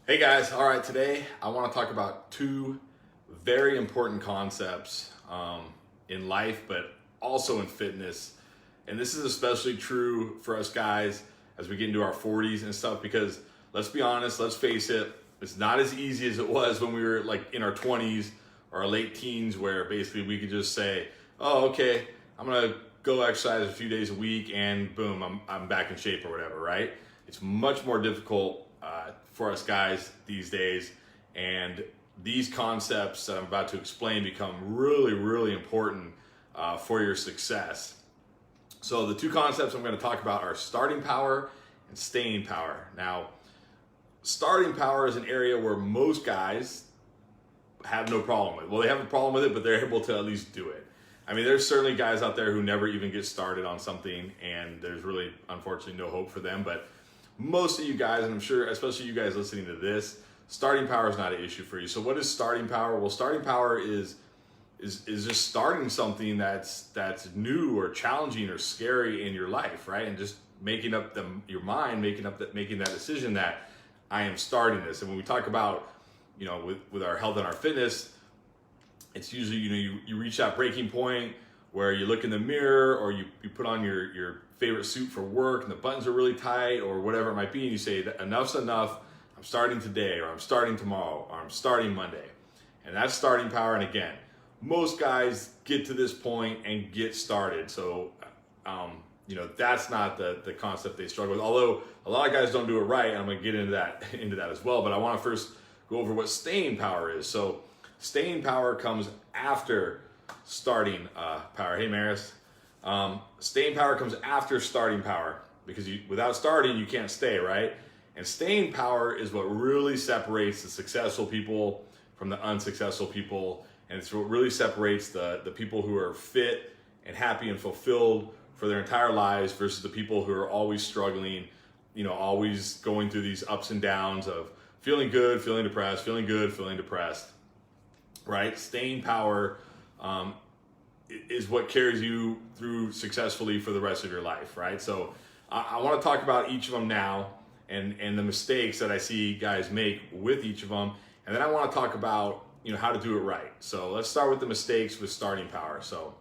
Hey guys, all right, today I want to talk about two very important concepts in life, but also in fitness. And this is especially true for us guys as we get into our 40s and stuff, because let's be honest, let's face it, it's not as easy as it was when we were like in our 20s or our late teens, where basically we could just say, oh, okay, I'm gonna go exercise a few days a week and boom, I'm back in shape or whatever, right? It's much more difficult for us guys these days. And these concepts that I'm about to explain become really, really important for your success. So the two concepts I'm going to talk about are starting power and staying power. Now, starting power is an area where most guys have no problem with. Well, they have a problem with it, but they're able to at least do it. I mean, there's certainly guys out there who never even get started on something, and there's really, unfortunately, no hope for them. But most of you guys, and I'm sure especially you guys listening to this, starting power is not an issue for you. So what is starting power? Well, starting power is just starting something that's new or challenging or scary in your life, right? And just making up your mind, making that decision that I am starting this. And when we talk about, with our health and our fitness, it's usually, you reach that breaking point where you look in the mirror, or you put on your favorite suit for work and the buttons are really tight or whatever it might be, and you say, enough's enough, I'm starting today, or I'm starting tomorrow, or I'm starting Monday. And that's starting power. And again, most guys get to this point and get started. So, that's not the concept they struggle with. Although a lot of guys don't do it right, and I'm gonna get into that as well. But I wanna first go over what staying power is. So staying power comes after starting power. Hey, Maris. Staying power comes after starting power, because without starting, you can't stay, right? And staying power is what really separates the successful people from the unsuccessful people. And it's what really separates the people who are fit and happy and fulfilled for their entire lives versus the people who are always struggling, always going through these ups and downs of feeling good, feeling depressed, feeling good, feeling depressed, right? Staying power is what carries you through successfully for the rest of your life, right? So I want to talk about each of them now, and the mistakes that I see guys make with each of them. And then I want to talk about, how to do it right. So let's start with the mistakes with starting power. So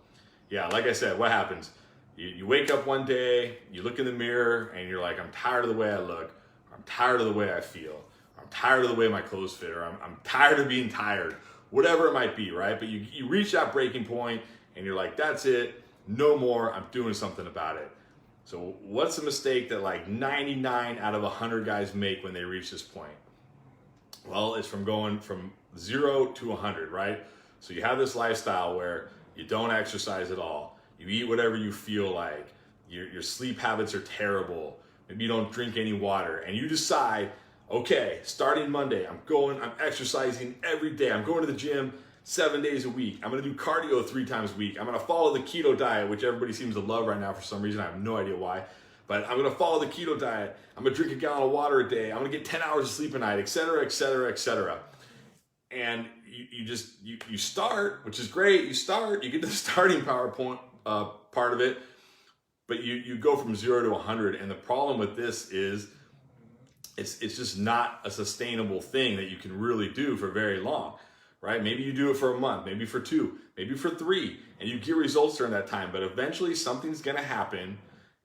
yeah, like I said, what happens? You wake up one day, you look in the mirror, and you're like, I'm tired of the way I look, or I'm tired of the way I feel, or I'm tired of the way my clothes fit, or I'm tired of being tired, whatever it might be, right? But you reach that breaking point and you're like, that's it, no more, I'm doing something about it. So what's the mistake that like 99 out of 100 guys make when they reach this point? Well, it's from going from 0 to 100, right? So you have this lifestyle where you don't exercise at all. You eat whatever you feel like. Your sleep habits are terrible. Maybe you don't drink any water. And you decide, okay, starting Monday, I'm exercising every day. I'm going to the gym 7 days a week. I'm gonna do cardio 3 times a week. I'm gonna follow the keto diet, which everybody seems to love right now for some reason. I have no idea why. But I'm gonna follow the keto diet. I'm gonna drink a gallon of water a day. I'm gonna get 10 hours of sleep a night, et cetera, et cetera, et cetera. And you start, which is great. You get to the starting power point part of it, but you go from 0 to 100. And the problem with this is it's just not a sustainable thing that you can really do for very long, right? Maybe you do it for a month, maybe for 2, maybe for 3, and you get results during that time. But eventually something's gonna happen.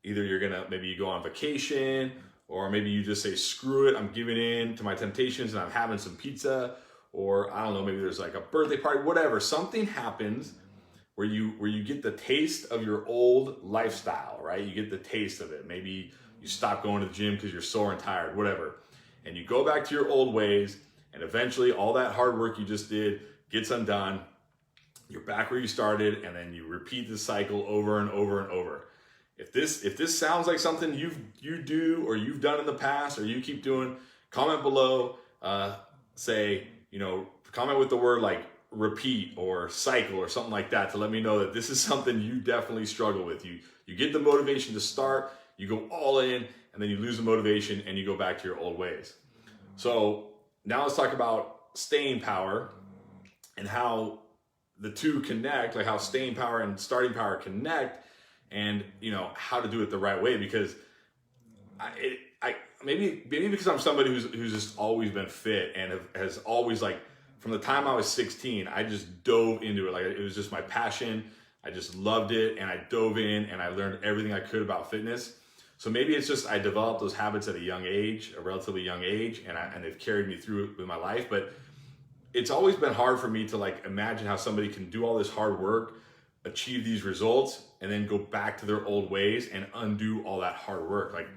Either maybe you go on vacation, or maybe you just say, screw it, I'm giving in to my temptations and I'm having some pizza, or I don't know, maybe there's like a birthday party, whatever. Something happens where you get the taste of your old lifestyle, right? You get the taste of it. Maybe you stop going to the gym because you're sore and tired, whatever. And you go back to your old ways, and eventually all that hard work you just did gets undone. You're back where you started, and then you repeat the cycle over and over and over. If this sounds like something you do or you've done in the past, or you keep doing, comment below. Comment with the word like repeat or cycle or something like that to let me know that this is something you definitely struggle with. You get the motivation to start, you go all in, and then you lose the motivation and you go back to your old ways. So now let's talk about staying power and how the two connect, like how staying power and starting power connect, and how to do it the right way. Because I'm maybe because I'm somebody who's just always been fit and has always, like, from the time I was 16, I just dove into it. Like, it was just my passion. I just loved it, and I dove in and I learned everything I could about fitness. So maybe it's just I developed those habits at a relatively young age, and they've carried me through with my life. But it's always been hard for me to, like, imagine how somebody can do all this hard work, achieve these results, and then go back to their old ways and undo all that hard work. Like,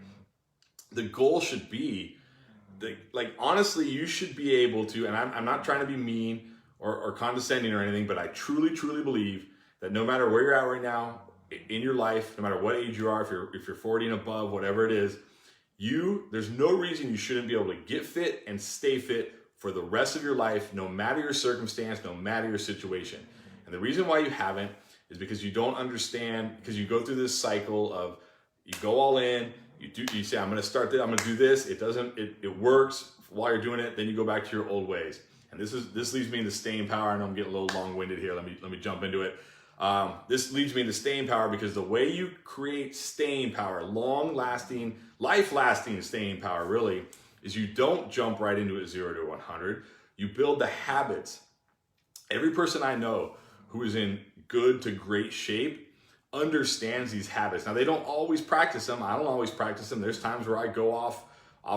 the goal should be, like, honestly, you should be able to, and I'm not trying to be mean or condescending or anything, but I truly, truly believe that no matter where you're at right now in your life, no matter what age you are, if you're 40 and above, whatever it is, there's no reason you shouldn't be able to get fit and stay fit for the rest of your life, no matter your circumstance, no matter your situation. And the reason why you haven't is because you don't understand, because you go through this cycle of, you go all in, you say, I'm going to start this, I'm going to do this. It works while you're doing it. Then you go back to your old ways. And this leads me into staying power. I know I'm getting a little long-winded here. Let me jump into it. This leads me into staying power, because the way you create staying power, long-lasting, life-lasting staying power, really, is you don't jump right into it 0 to 100. You build the habits. Every person I know who is in good to great shape understands these habits. Now, they don't always practice them. I don't always practice them. There's times where I go off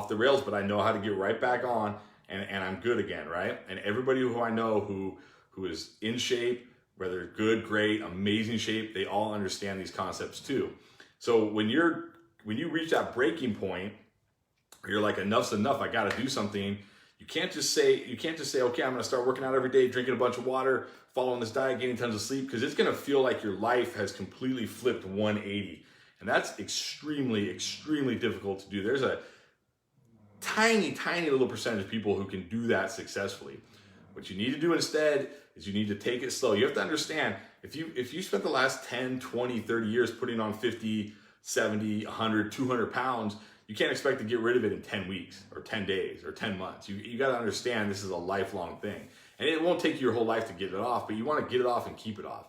the rails, but I know how to get right back on, and I'm good again, right? And everybody who I know who is in shape, whether good, great, amazing shape, they all understand these concepts too. So when you reach that breaking point, you're like, enough's enough, I got to do something. You can't just say, okay, I'm going to start working out every day, drinking a bunch of water, following this diet, getting tons of sleep, because it's going to feel like your life has completely flipped 180. And that's extremely, extremely difficult to do. There's a tiny, tiny little percentage of people who can do that successfully. What you need to do instead is you need to take it slow. You have to understand, if you spent the last 10, 20, 30 years putting on 50, 70, 100, 200 pounds, you can't expect to get rid of it in 10 weeks or 10 days or 10 months. You got to understand this is a lifelong thing. And it won't take you your whole life to get it off, but you want to get it off and keep it off.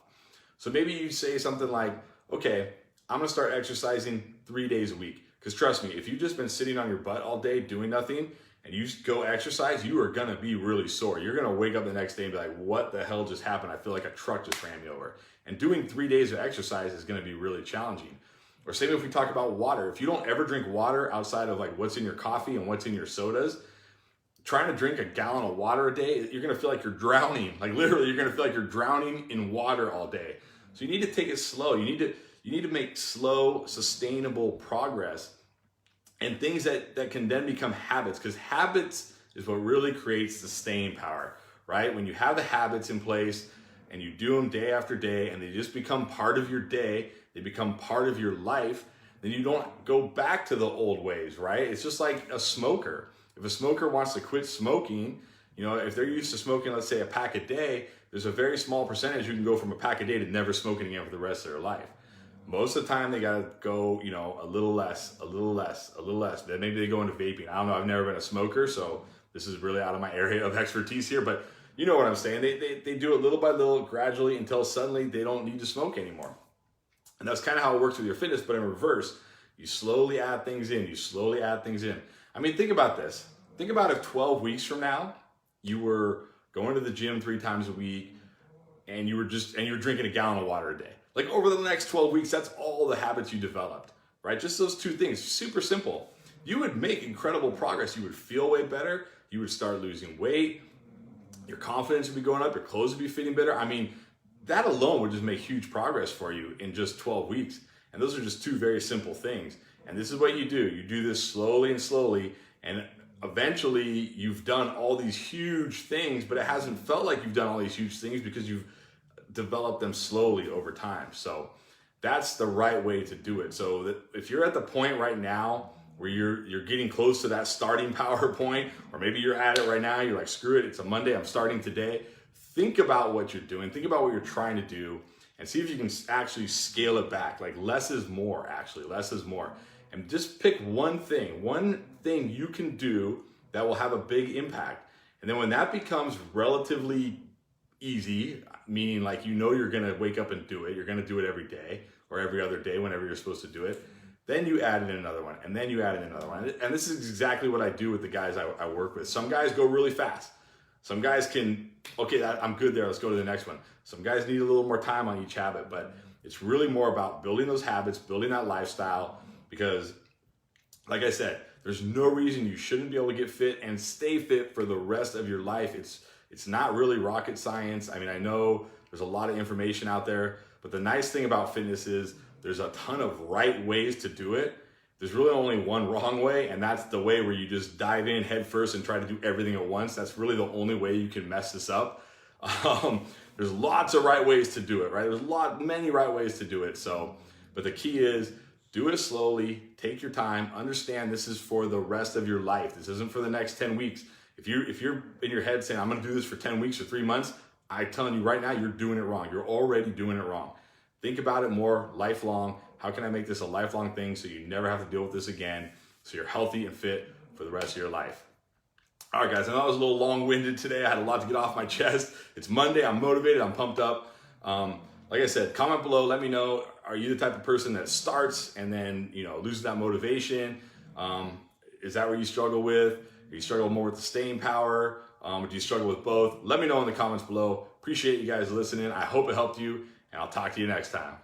So maybe you say something like, okay, I'm going to start exercising 3 days a week. Because trust me, if you've just been sitting on your butt all day doing nothing and you go exercise, you are going to be really sore. You're going to wake up the next day and be like, what the hell just happened? I feel like a truck just ran me over. And doing 3 days of exercise is going to be really challenging. Or same if we talk about water. If you don't ever drink water outside of, like, what's in your coffee and what's in your sodas, trying to drink a gallon of water a day, you're going to feel like you're drowning. Like, literally, you're going to feel like you're drowning in water all day. So you need to take it slow. You need to make slow, sustainable progress, and things that can then become habits, because habits is what really creates the staying power, right? When you have the habits in place and you do them day after day and they just become part of your day, they become part of your life, then you don't go back to the old ways, right? It's just like a smoker. If a smoker wants to quit smoking, if they're used to smoking, let's say, a pack a day, there's a very small percentage who can go from a pack a day to never smoking again for the rest of their life. Most of the time, they got to go, a little less, a little less, a little less. Then maybe they go into vaping. I don't know. I've never been a smoker, so this is really out of my area of expertise here. But you know what I'm saying. They do it little by little, gradually, until suddenly they don't need to smoke anymore. And that's kind of how it works with your fitness, but in reverse. You slowly add things in. You slowly add things in. I mean, think about this. Think about if 12 weeks from now, you were going to the gym 3 times a week, and you were drinking a gallon of water a day. Like, over the next 12 weeks, that's all the habits you developed, right? Just those 2 things, super simple. You would make incredible progress. You would feel way better. You would start losing weight. Your confidence would be going up. Your clothes would be fitting better. I mean, that alone would just make huge progress for you in just 12 weeks. And those are just 2 very simple things. And this is what you do. You do this slowly and slowly, and eventually you've done all these huge things, but it hasn't felt like you've done all these huge things because you've develop them slowly over time. So that's the right way to do it. So that if you're at the point right now where you're getting close to that starting power point, or maybe you're at it right now, you're like, screw it, it's a Monday, I'm starting today. Think about what you're doing. Think about what you're trying to do, and see if you can actually scale it back. Like, less is more, actually. Less is more. And just pick one thing you can do that will have a big impact. And then when that becomes relatively easy, meaning like you're going to wake up and do it, you're going to do it every day or every other day whenever you're supposed to do it, Then you add in another one, and then you add in another one. And this is exactly what I do with the guys I work with. Some guys go really fast. Some guys can, okay, I'm good there, let's go to the next one. Some guys need a little more time on each habit, but it's really more about building those habits, building that lifestyle, because like I said, there's no reason you shouldn't be able to get fit and stay fit for the rest of your life. It's not really rocket science. I mean, I know there's a lot of information out there, but the nice thing about fitness is there's a ton of right ways to do it. There's really only one wrong way, and that's the way where you just dive in head first and try to do everything at once. That's really the only way you can mess this up. There's lots of right ways to do it, right? There's many right ways to do it. So, but the key is do it slowly, take your time, understand this is for the rest of your life. This isn't for the next 10 weeks. If you're in your head saying, I'm gonna do this for 10 weeks or 3 months, I'm telling you right now, you're doing it wrong. You're already doing it wrong. Think about it more lifelong. How can I make this a lifelong thing so you never have to deal with this again, so you're healthy and fit for the rest of your life? All right, guys, I know I was a little long-winded today. I had a lot to get off my chest. It's Monday, I'm motivated, I'm pumped up. Like I said, comment below, let me know, are you the type of person that starts and then, loses that motivation? Is that what you struggle with? Do you struggle more with the staying power? Or do you struggle with both? Let me know in the comments below. Appreciate you guys listening. I hope it helped you, and I'll talk to you next time.